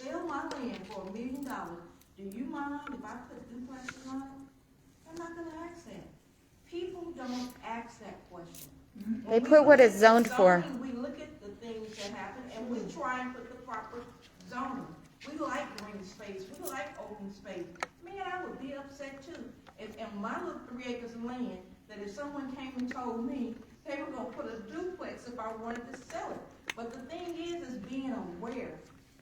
sell my land for $1 million, do you mind if I put duplexes on it? They're not gonna ask that. People don't ask that question. They put what it's zoned for. We look at the things that happen and we try and put the proper zoning. We like green space, we like open space. Man, I would be upset too if in my little 3 acres of land, that if someone came and told me they were gonna put a duplex if I wanted to sell it. But the thing is being aware,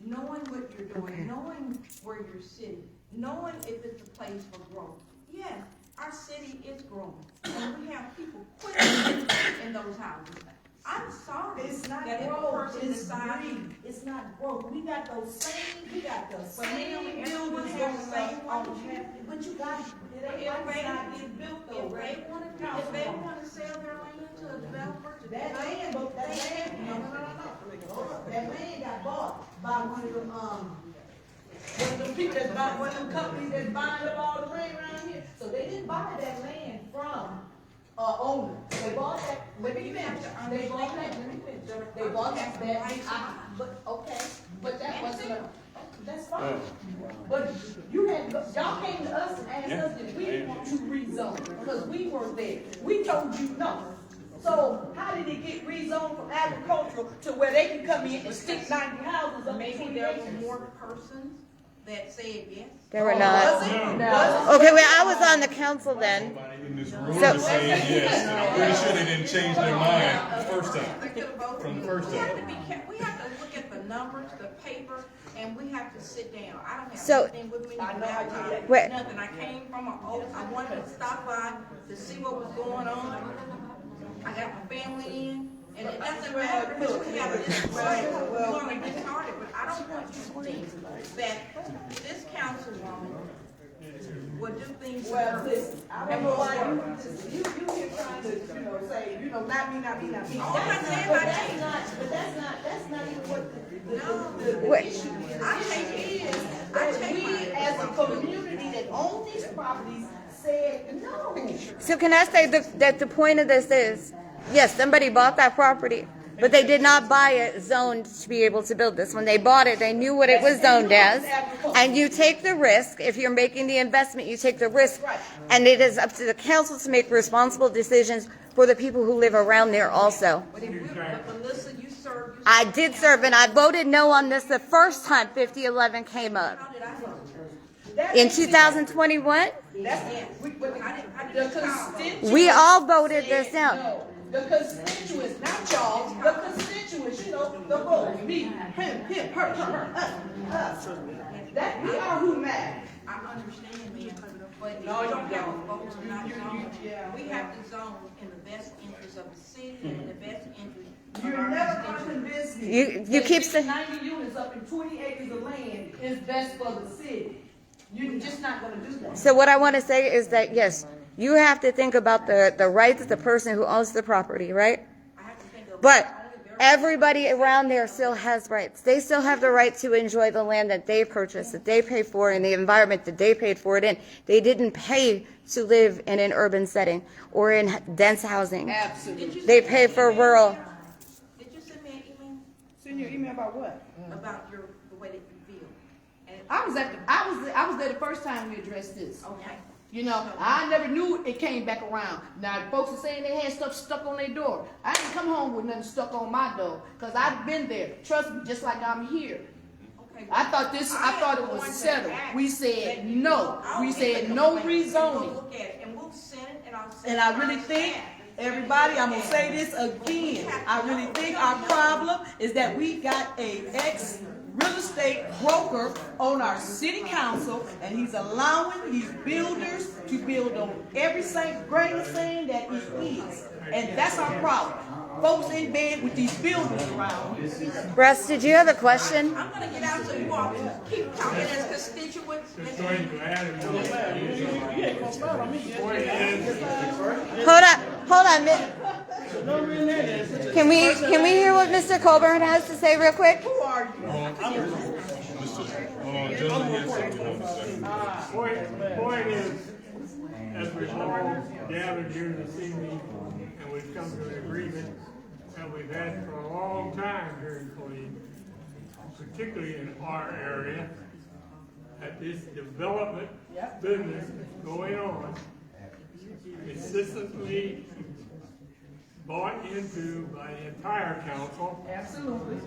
knowing what you're doing, knowing where you're sitting, knowing if it's a place for growth. Yes, our city is growing, and we have people quitting in those houses. I'm sorry. It's not that growth, if a person it's decides, greed. It's not growth. We got the same buildings everyone going has the same up. ownership. But you got, it ain't like it's not getting built though, right? If they wanna sell their land to a developer, to That develop, land, but that land, no. That land got bought by one of them people that's buying, one of them companies that's buying up all the land around here. So they didn't buy that land from owner. They bought that, let me finish. They bought that, they bought that, but, okay, but that wasn't that's fine. But you had, y'all came to us and asked us if we want to rezone, because we weren't there. We told you no. So how did it get rezoned from agricultural to where they can come in and stick 90 houses up? maybe there were more persons that said yes. There were not. Was it? Okay, well, I was on the council then. Nobody in this room So- is saying yes, and I'm pretty sure they didn't change their mind the first time. From the first We have to time. be we have to look at the numbers, the paper, and we have to sit down. I don't have So- anything with me, I know I did. Wait. nothing. I came from I wanted to stop by to see what was going on. I got my family in, and it doesn't matter because we have this right. We're gonna get started, but I don't want you to think that this councilwoman would do things. Well, listen, I don't know why you here trying to, say, not me, not me, not me. Oh, I'm not saying But my that's name. not, that's not even what the Wait. issue is. I The take issue it. is I that take we, mine. as a community that own these properties, said no. So can I say that the point of this is, yes, somebody bought that property, but they did not buy it zoned to be able to build this. When they bought it, they knew what it was zoned as. And you take the risk. If you're making the investment, you take the risk. And it is up to the council to make responsible decisions for the people who live around there also. But Melissa, you served. I did serve, and I voted no on this the first time 5011 came up. How did I vote? In 2021, The constituents. we all voted said this down. no. The constituents, not y'all, the constituents, the vote, me, him, her, us. That, we are who matter. I understand, man, but No, you you don't have a don't. vote to not zone. Yeah. We have to zone in the best interest of the city and in the best interest of You're our never gonna constituents. convince me. You that keep 90 units up in 20 acres of land is best for the city. You're just not gonna do that. So what I want to say is that, yes, you have to think about the rights of the person who owns the property, right? I have to think of But only their- everybody around there still has rights. They still have the right to enjoy the land that they purchased, that they paid for, and the environment that they paid for it in. They didn't pay to live in an urban setting or in dense housing. Absolutely. Did you They send me pay an for email? rural. Did you send me an email Send your email about what? about the way that you feel? And, I was there the first time we addressed this. okay. I never knew it came back around. Now, folks are saying they had stuff stuck on their door. I didn't come home with nothing stuck on my door, because I've been there. Trust me, just like I'm here. Okay. I thought it was settled. We said no. We said no rezoning. Look at it, and we'll send it, and I'll send it. And I to really our think, staff. everybody, I'm gonna say this again. I really think our problem is that we got a ex-real estate broker on our city council, and he's allowing these builders to build on every grain of sand that it is. And that's our problem. Folks in bed with these buildings around here. Russ, did you have a question? I'm gonna get out so you all can keep talking as constituents. Hold on. Can we hear what Mr. Colburn has to say real quick? Who are you? Gentlemen, yes, something you want to say. Point is, as we've all gathered here this evening, and we've come to an agreement that we've had for a long time here in Killeen, particularly in our area, that this development business is going on, consistently bought into by the entire council Absolutely,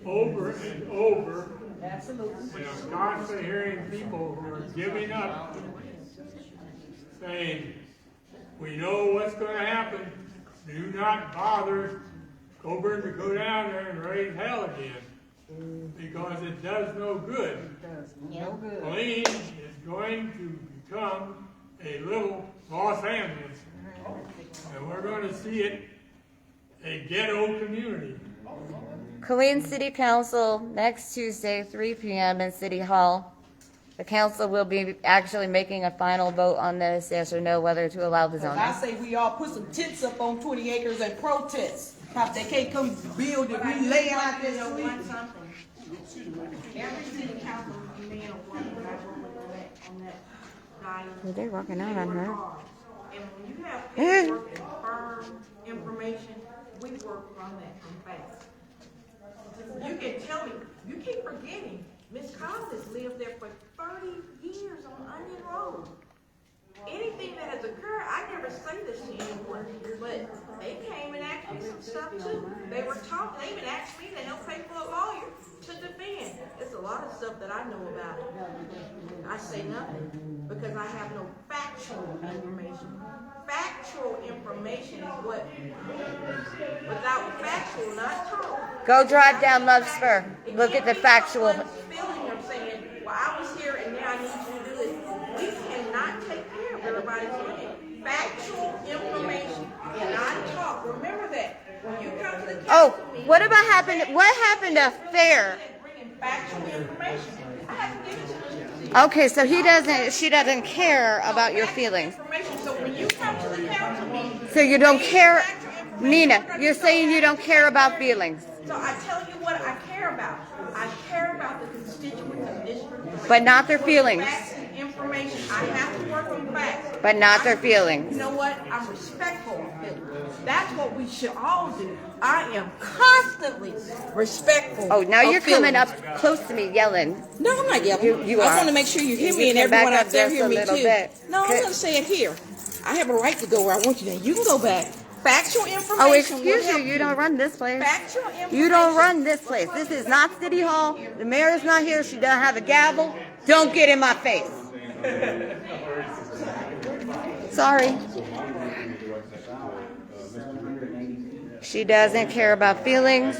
over and over. absolutely. And I'm constantly hearing people who are giving up, saying, we know what's going to happen. Do not bother Coburn to go down there and raise hell again, because it does no good. Killeen is going to become a little Los Angeles, and we're going to see it a ghetto community. Killeen City Council next Tuesday, 3 p.m. in City Hall. The council will be actually making a final vote on this, yes or no, whether to allow the zoning. I say we all put some tents up on 20 acres and protest. How they can't come build it, we laying out there You know, sleeping. one something. Every city council man or woman that I work with on that diet. Well, they're working out on her. And when you have paperwork and firm information, we work from that from fast. You can tell me, you keep forgetting, Miss Collins lived there for 30 years on Onion Road. Anything that has occurred, I never say this to anyone, but they came and asked me some stuff too. They were talking, they even asked me to help pay for a lawyer to defend. It's a lot of stuff that I know about it. I say nothing because I have no factual information. Factual information is what, without factual, not talk. Go drive down Love Spur. Look at the factual. Feeling of saying, well, I was here and now I need you to do this. We cannot take care of everybody's money. Factual information, not talk. Remember that. When you come to the council Oh, meeting, what happened to fair? bringing factual information. I have to give it to you. Okay, so she doesn't care about your feelings. Information. So when you come to the council meeting, So you don't care, factual information. Nina, you're saying you don't care about feelings, So I tell you what I care about. I care about the constituents of District 3. but not their feelings, Facts and information. I have to work on facts. but not their You feelings. know what? I'm respectful of it. That's what we should all do. I am constantly respectful. Oh, now of you're coming feelings. up close to me yelling. No, I'm not yelling. You I are. want to make sure you hear me You and can back everyone up out there just hear a me little too. bit. No, I'm Okay. going to say it here. I have a right to go where I want you to. You can go back. Factual information. Oh, will excuse you, help you don't run this place. Factual information. You don't run this place. This is not City Hall. The mayor's not here. She doesn't have a gavel. Don't get in my face. Sorry. She doesn't care about feelings.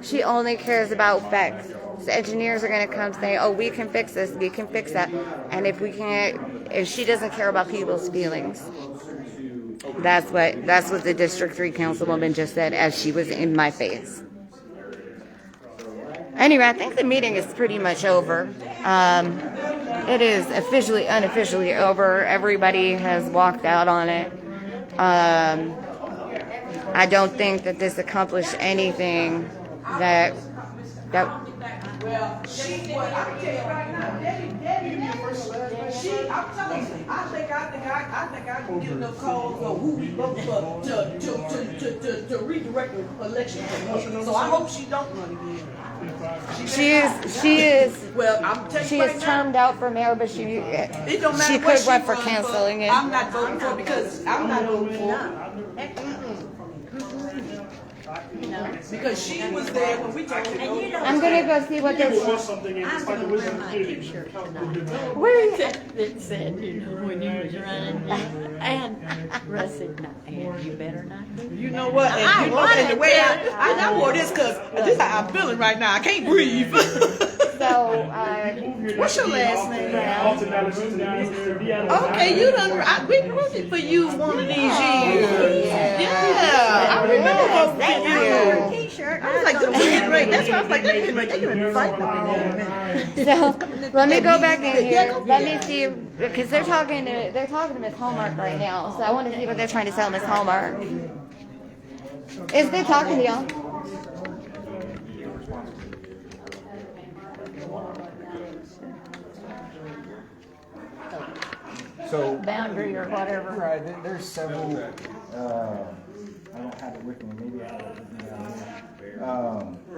She only cares about facts. The engineers are going to come say, oh, we can fix this, we can fix that. And if we can't, if she doesn't care about people's feelings. That's what the District 3 councilwoman just said as she was in my face. Anyway, I think the meeting is pretty much over. It is officially, unofficially over. Everybody has walked out on it. I don't think that this accomplished anything that Well, she, what I can tell you right now, Debbie, she, I'm telling you, I think I can get enough calls on who we vote for to redirect the election. So I hope she don't run again. she is Well, I'm telling she you right is now, termed out for mayor, but it don't matter she what could run for runs canceling it. I'm not voting for because I'm not voting for. Because she was there when we talked. I'm gonna go see what Give us this. something in spite of wisdom community. Where are you? That said, you know, when you was running, and Russ said, no, and you better not do You know what? And you know, and the way I wore this because this is how I'm feeling right now. I can't breathe. So, What's your last name? Okay, Okay, you done. We rooted for you one of these years. Yeah, I remember voting for you. T-shirt. I was like, this is great. That's why I was like, they can fight them. so let me go back in here. Let me see because they're talking to Miss Hallmark right now. So I want to see what they're trying to tell Miss Hallmark. Is they talking to y'all? So, Boundary or whatever. right, there's several, I don't have it with me, maybe I have it with me down here.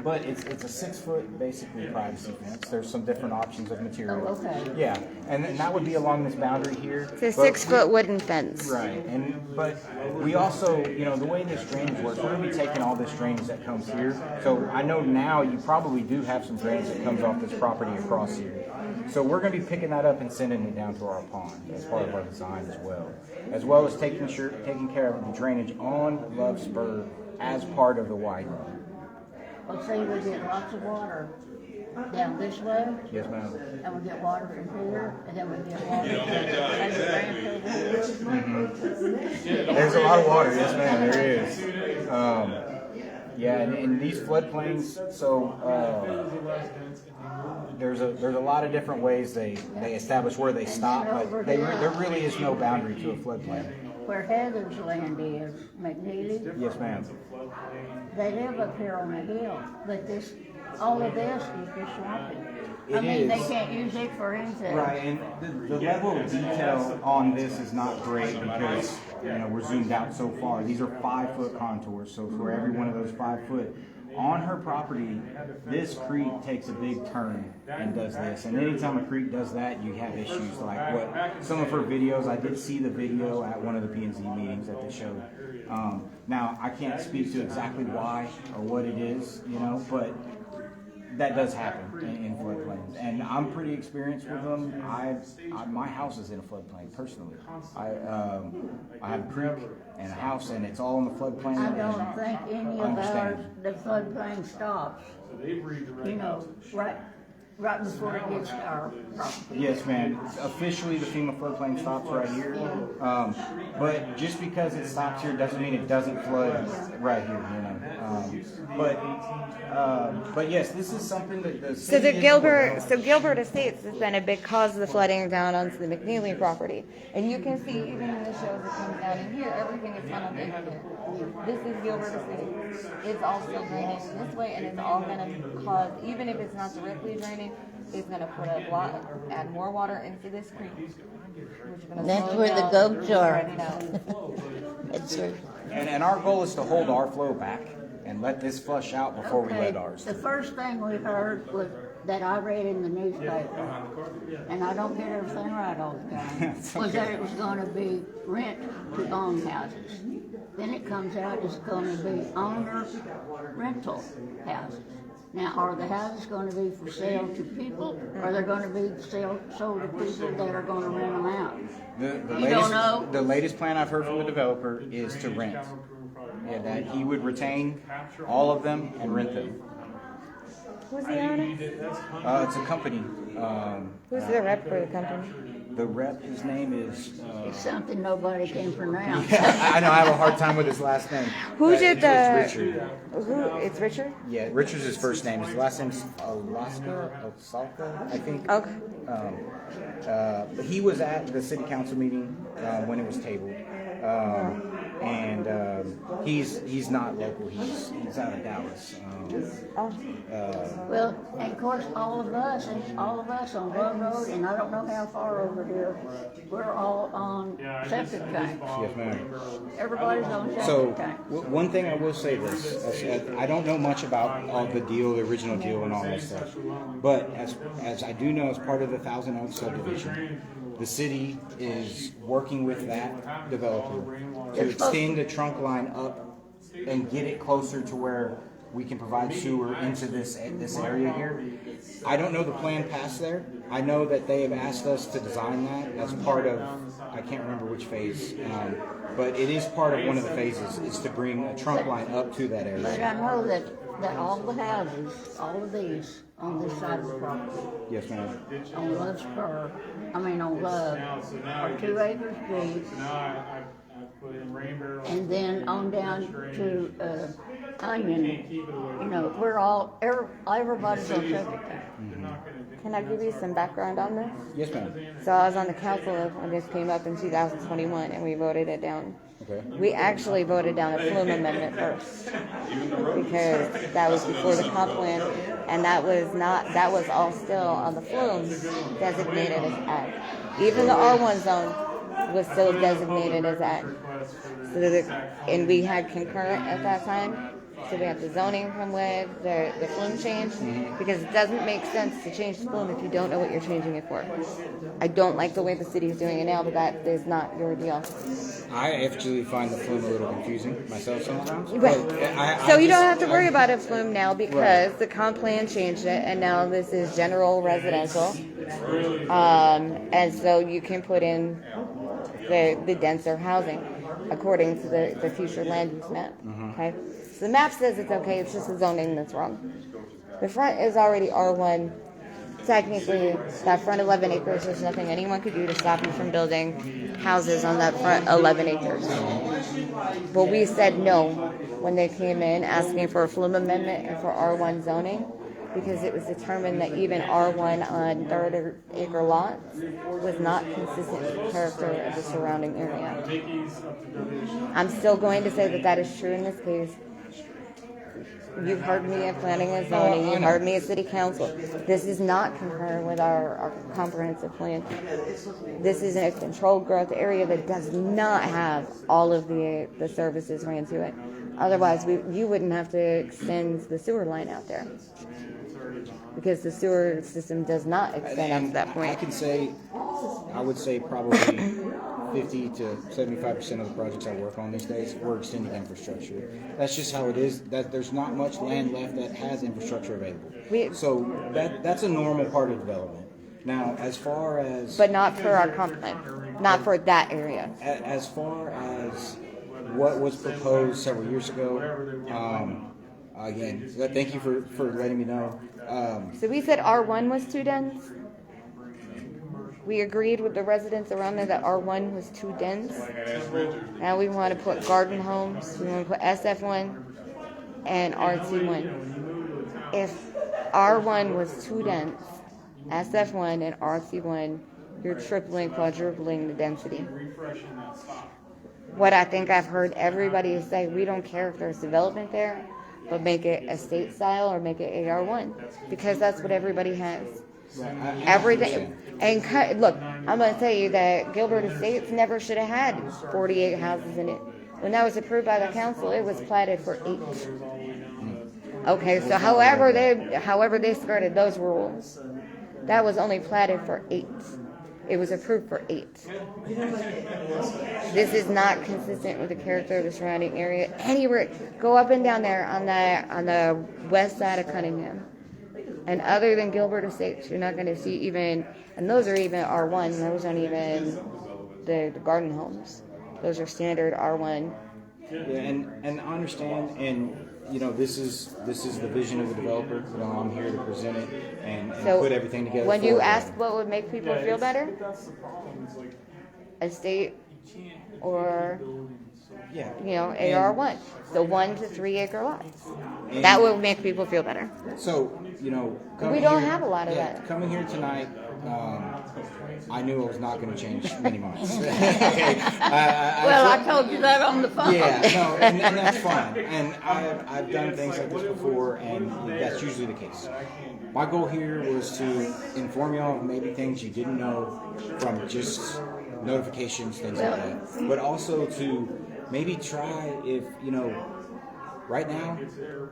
But it's a 6-foot basically privacy fence. There's some different options of material. Oh, okay. Yeah, and that would be along this boundary here. It's a But 6-foot wooden fence. Right, but we also, the way this drainage works, we're gonna be taking all this drainage that comes here. So I know now you probably do have some drainage that comes off this property across here. So we're gonna be picking that up and sending it down to our pond as part of our design as well as taking care of the drainage on Love Spur as part of the widening. Well, see, we get lots of water down this way, Yes, ma'am. and we get water from here, and then we get water from the There's a lot of water, yes, ma'am. There is. Yeah, and in these floodplains, so there's a lot of different ways they establish where they stop, but there really is no boundary to a floodplain. Where Heather's land is, McNeely, Yes, ma'am. they live up here on the hill, but all of this is just swampy. I It mean, they is. can't use it for anything. Right, and the level of detail on this is not great because, we're zoomed out so far. These are 5-foot contours, so for every one of those 5 foot, on her property, this creek takes a big turn and does this. And anytime a creek does that, you have issues like what some of her videos, I did see the video at one of the P&Z meetings that they showed. Now, I can't speak to exactly why or what it is, but that does happen in floodplains, and I'm pretty experienced with them. My house is in a floodplain personally. I have a creek and a house, and it's all in the floodplain. I don't think any of Understand. the floodplain stops, right before it gets to our property. Yes, ma'am. Officially, the FEMA floodplain stops right here. But just because it stops here doesn't mean it doesn't flood right here. But yes, this is something that the So city Gilbert Estates has been a big cause of the flooding down onto the McNeely property. And you can see even in the shows that comes down in here, everything is funneled in here. This is Gilbert Estates. It's all still draining this way, and it's all gonna cause, even if it's not directly draining, it's gonna put add more water into this creek. which is gonna That's slow where the down goats are. spreading out. It's where- and our goal is to hold our flow back and let this flush out before we let Okay, ours. the first thing we heard was that I read in the newspaper, and I don't get everything right all the time, was that it was gonna be rent to own houses. Then it comes out it's gonna be owner rental houses. Now, are the houses gonna be for sale to people, or they're gonna be sold to people that are gonna rent them out? You don't know? The latest plan I've heard from the developer is to rent. Yeah, that he would retain all of them and rent them. Who's the owner? It's a company. Who's the rep for the company? The rep, his name is. It's something nobody can pronounce. I know I have a hard time with his last name. Who but did it's the? Richard. It's Richard. Yeah, Richard's his first name. His last name's Osalka, I think. Okay. He was at the city council meeting when it was tabled, and he's not local. He's out of Dallas. Well, and of course, all of us on Love Road, and I don't know how far over here, we're all on septic tanks. Yes, ma'am. Everybody's on So, septic tanks. one thing I will say this, I don't know much about the original deal and all that stuff, but as I do know, as part of the Thousand Oaks subdivision, the city is working with that developer to extend the trunk line up and get it closer to where we can provide sewer into this area here. I don't know the plan past there. I know that they have asked us to design that as part of, I can't remember which phase, but it is part of one of the phases, is to bring a trunk line up to that But area. I know that all the houses, all of these, on this side of the property, Yes, ma'am. on Love Spur, on Love, are 2 acres deep, and then on down to Onion, we're all, everybody's on septic tank. Can I give you some background on this? Yes, ma'am. So I was on the council when this came up in 2021, and we voted it down. Okay. We actually voted down a flume amendment first because that was before the comp plan, and that was all still on the flumes designated as ag. Even the R1 zone was still designated as ag. And we had concurrent at that time, So we have the zoning come with the flume change, because it doesn't make sense to change the flume if you don't know what you're changing it for. I don't like the way the city is doing it now, but that is not your deal. I actually find the flume a little confusing myself sometimes. Right. I So you just- don't have to worry about a flume now because the comp plan changed it, and now this is general residential. And so you can put in the denser housing according to the future land use map. Okay, so the map says it's okay. It's just the zoning that's wrong. The front is already R1. Technically, that front 11 acres, there's nothing anyone could do to stop you from building houses on that front 11 acres. But we said no when they came in asking for a flume amendment and for R1 zoning, because it was determined that even R1 on 30 acre lots was not consistent with the character of the surrounding area. I'm still going to say that that is true in this case. You've heard me at planning and zoning, you've heard me at city council. This is not concurrent with our comprehensive plan. This is a controlled growth area that does not have all of the services ran to it. Otherwise, you wouldn't have to extend the sewer line out there, because the sewer system does not extend up to that point. I would say probably 50 to 75% of the projects I work on these days, we're extending infrastructure. That's just how it is. That there's not much land left that has infrastructure available. So that's a normal part of development. Now, as far as But not for our comp plan, not for that area. as far as what was proposed several years ago, again, thank you for letting me know. So we said R1 was too dense. We agreed with the residents around there that R1 was too dense. Now we want to put garden homes, we want to put SF1 and RC1. If R1 was too dense, SF1 and RC1, you're tripling, quadrupling the density. What I think I've heard everybody say, we don't care if there's development there, but make it estate style or make it AR1, because that's what everybody has. Everything. And look, I'm going to tell you that Gilbert Estates never should have had 48 houses in it. When that was approved by the council, it was platted for 8. Okay, so however they skirted those rules, that was only platted for 8. It was approved for 8. This is not consistent with the character of the surrounding area. Anywhere, go up and down there on the west side of Cunningham. And other than Gilbert Estates, you're not going to see even, and those are even R1, those aren't even the garden homes. Those are standard R1. Yeah, and I understand, and you know, this is the vision of the developer. You know, I'm here to present it and put everything together. When you ask what would make people feel better, estate or AR1, so 1 to 3 acre lots. And that would make people feel better. So, you know, we don't have a lot of that. Coming here tonight, I knew I was not going to change many minds. Okay. I told you that on the phone. Yeah, no, and that's fine. And I've done things like this before, and that's usually the case. My goal here was to inform y'all of maybe things you didn't know from just notifications, things like that. But also to maybe try if, you know, right now,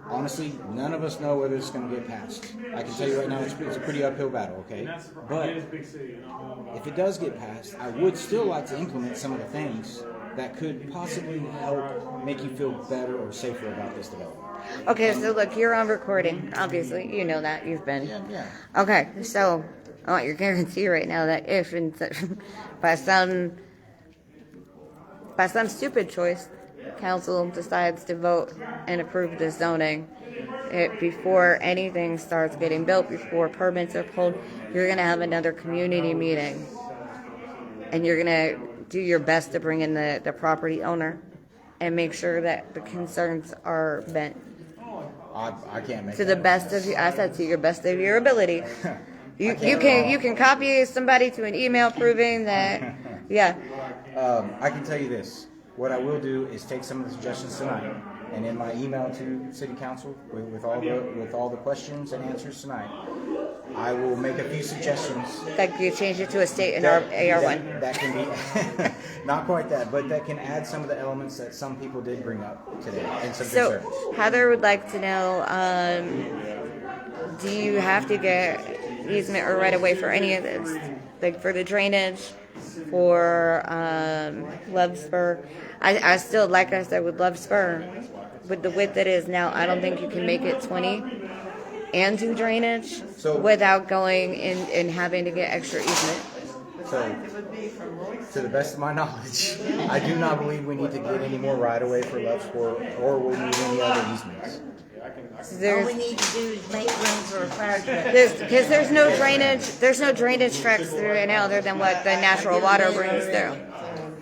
honestly, none of us know whether it's going to get passed. I can tell you right now, it's a pretty uphill battle, okay? But if it does get passed, I would still like to implement some of the things that could possibly help make you feel better or safer about this development. Okay, so look, you're on recording. Obviously, you know that. You've been. Yeah. Okay, so I want your guarantee right now that if by some stupid choice, council decides to vote and approve this zoning, before anything starts getting built, before permits are pulled, you're going to have another community meeting, and you're going to do your best to bring in the property owner and make sure that the concerns are met. I can't make to the best of I said to your best of your ability. You can copy somebody to an email proving that. Yeah. I can tell you this. What I will do is take some of the suggestions tonight, and in my email to City Council with all the questions and answers tonight, I will make a few suggestions. Like you change it to a state in our AR1. That can be, not quite that, but that can add some of the elements that some people did bring up today and some So concerns. Heather would like to know, do you have to get easement or right of way for any of this? Like for the drainage, for Love Spur? I still, like I said, with Love Spur, with the width it is now, I don't think you can make it 20 and do drainage without going in and having to get extra easement. So, to the best of my knowledge, I do not believe we need to get any more right of way for Love Sport, or we need any other easements. All we need to do is make room for a fire truck. Because there's no drainage tracks through it now other than what the natural water brings through.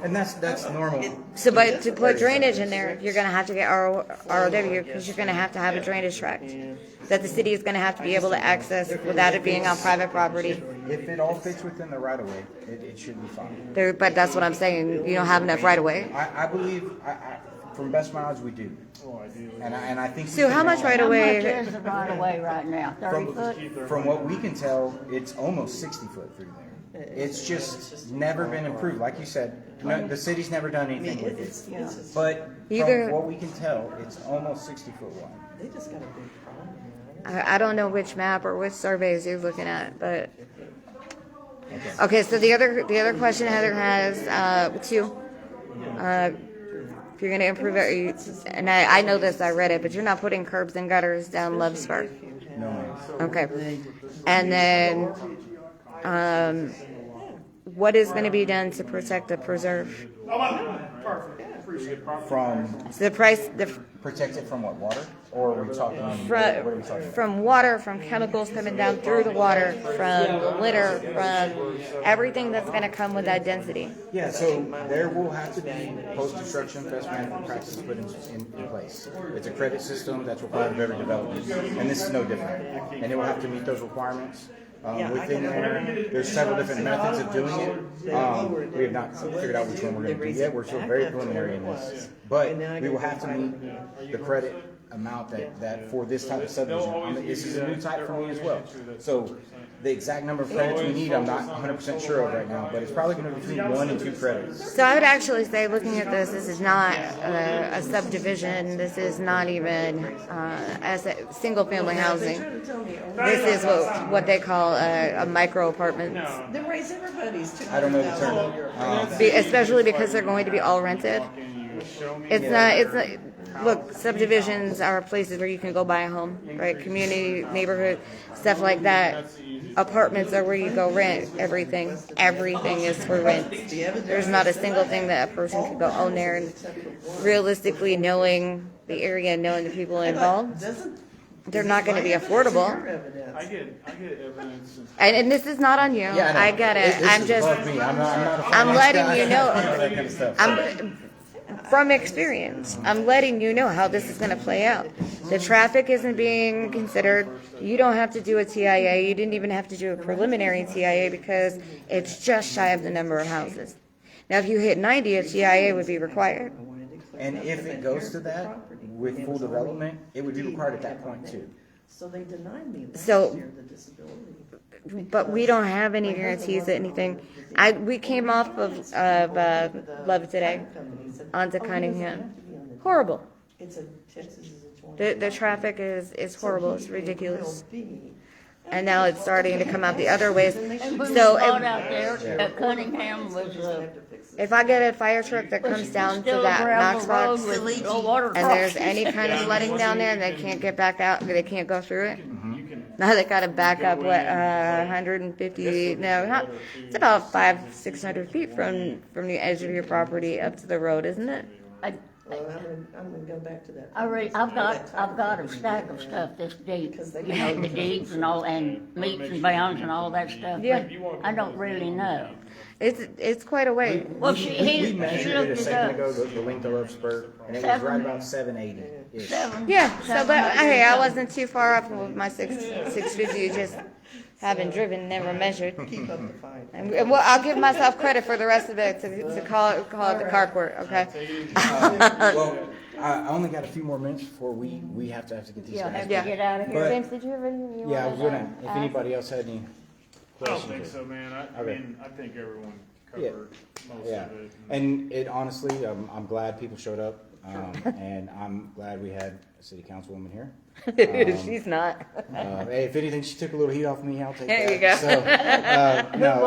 And that's normal. So, but to put drainage in there, you're gonna have to get ROW because you're gonna have to have a drainage tract that the city is gonna have to be able to access without it being on private property. If it all fits within the right of way, it should be fine. But that's what I'm saying. You don't have enough right of way. I believe, from best of my knowledge, we do. And I think. So how much right of How much way? is the right of way right now? 30 foot? From what we can tell, it's almost 60 foot through there. It's just never been improved. Like you said, no, the city's never done anything with it. But from what we can tell, it's almost 60 foot wide. They just got a big problem. I don't know which map or which surveys you're looking at, but okay. So the other question Heather has with you, if you're going to improve it, and I know this, I read it, but you're not putting curbs and gutters down Love Spur. No. Okay, and then what is going to be done to protect the preserve? From So the protect it from what, water? Or are we talking? What are we talking about? from water, from chemicals coming down through the water, from litter, from everything that's going to come with that density. Yeah, so there will have to be post-construction best management practices put in place. It's a credit system that's required of every development, and this is no different. And it will have to meet those requirements. Within there's several different methods of doing it. We have not figured out which one we're going to do yet. We're still very preliminary in this. But we will have to meet the credit amount that for this type of subdivision. This is a new type for me as well. So the exact number of credits we need, I'm not 100% sure of right now, but it's probably going to be between 1 and 2 credits. So I would actually say, looking at this is not a subdivision. This is not even as a single-family housing. This is what they call a micro apartment. Then raise everybody's too. I don't know the term. Especially because they're going to be all rented. It's not. Look, subdivisions are places where you can go buy a home, right? Community, neighborhood, stuff like that. Apartments are where you go rent everything. Everything is for rent. There's not a single thing that a person can go own there. And realistically, knowing the area, knowing the people involved, they're not going to be affordable. I get evidence. And this is not on you. Yeah, I get it. I'm just. I'm letting you know. From experience, I'm letting you know how this is going to play out. The traffic isn't being considered. You don't have to do a TIA. You didn't even have to do a preliminary TIA because it's just shy of the number of houses. Now, if you hit 90, a TIA would be required. And if it goes to that with full development, it would be required at that point too. So they denied me last So- year the disability. But we don't have any guarantees that anything. We came off of Love today onto Cunningham. Horrible. It's a Texas is a 20. The traffic is horrible. It's ridiculous. And now it's starting to come out the other ways. And when So we bought out there at Cunningham was if I get a fire truck that comes down to still a that Knox gravel box road with no water and there's crossing. any kind of flooding down there and they can't get back out, they can't go through it. Now they got to back up 150. No, not. It's about 500-600 feet from the edge of your property up to the road, isn't it? Well, I'm gonna go back to that. I've got a stack of stuff this deep, you know, the deeds and all, and meets and bounds and all that stuff. Yeah. But I don't really know. It's quite a way. Well, We she measured looked it a it second up. ago, the length of Love Spur, and it was right about 780-ish. Yeah. So, but hey, I wasn't too far off with my 650. Just haven't driven, never measured. Keep up the fight. And well, I'll give myself credit for the rest of it to call it the carport, okay? Well, I only got a few more minutes before we have to get these Yeah, guys. have to Yeah. get out of here. But- James, did you have anything you Yeah, I was wanted gonna, to if ask? anybody else had any I don't questions. think so, man. I Okay. mean, I think everyone Yeah. covered most Yeah, of it. and it honestly, I'm glad people showed up, and I'm glad we had a city councilwoman here. She's not. Hey, if anything, she took a little heat off me, I'll take that. There you go. So, Who no,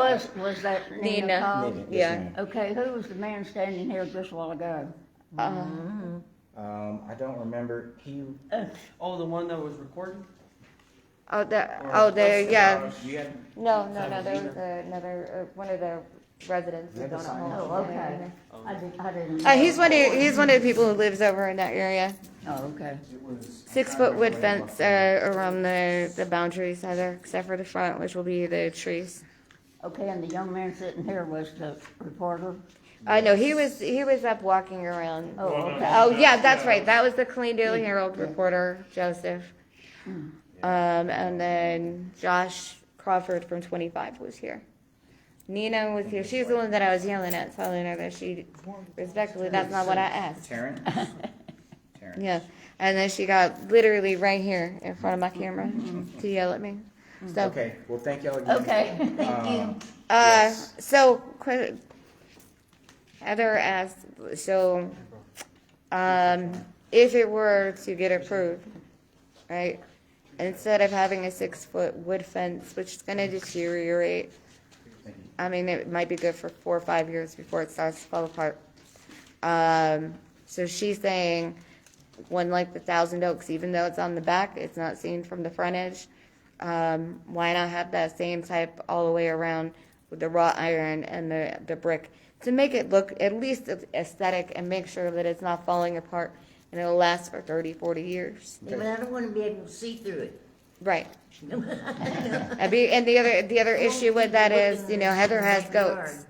was that Nina Nina. called? Nina, yes, Yeah. ma'am. Okay, who was the man standing here just a while ago? I don't remember, Oh, the one that was recording? Yeah. you had, No, there was another, one of the residents who's Yeah, the on a sign. home. Oh, okay. I didn't. He's one of the people who lives over in that area. Oh, okay. it was. 6-foot wood fence around the boundaries, Heather, except for the front, which will be the trees. Okay, and the young man sitting here was the reporter? No, he was up walking around. Oh, Well, no, okay. Oh, yeah, that's right. That was the Killeen Daily Herald reporter, Joseph. And then Josh Crawford from 25 was here. Nina was here. She was the one that I was yelling at, telling her that she, respectfully, that's not what I asked. Terrence? Yeah. And then she got literally right here in front of my camera to yell at me. So, Okay, well, thank y'all again. Okay, thank you. Yes. so Heather asked, if it were to get approved, right, instead of having a 6-foot wood fence, which is gonna deteriorate, I mean, it might be good for 4 or 5 years before it starts to fall apart. So she's saying, one like the Thousand Oaks, even though it's on the back, it's not seen from the front edge. Why not have that same type all the way around with the wrought iron and the brick to make it look at least aesthetic and make sure that it's not falling apart and it'll last for 30, 40 years. Yeah, but I don't wanna be able to see through it. Right. And the other issue with that is, Heather has goats.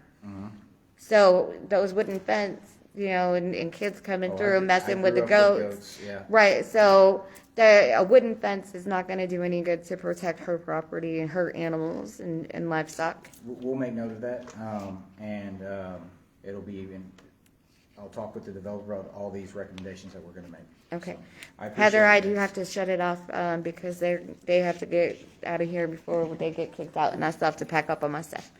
So those wooden fence, and kids coming Oh, through I messing with the grew up goats. Yeah. Right, so a wooden fence is not gonna do any good to protect her property and her animals and livestock. We'll make note of that, and it'll be I'll talk with the developer about all these recommendations that we're gonna make. Okay. So, I appreciate Heather, I it. do have to shut it off, because they have to get out of here before they get kicked out, and I still have to pack up on my stuff.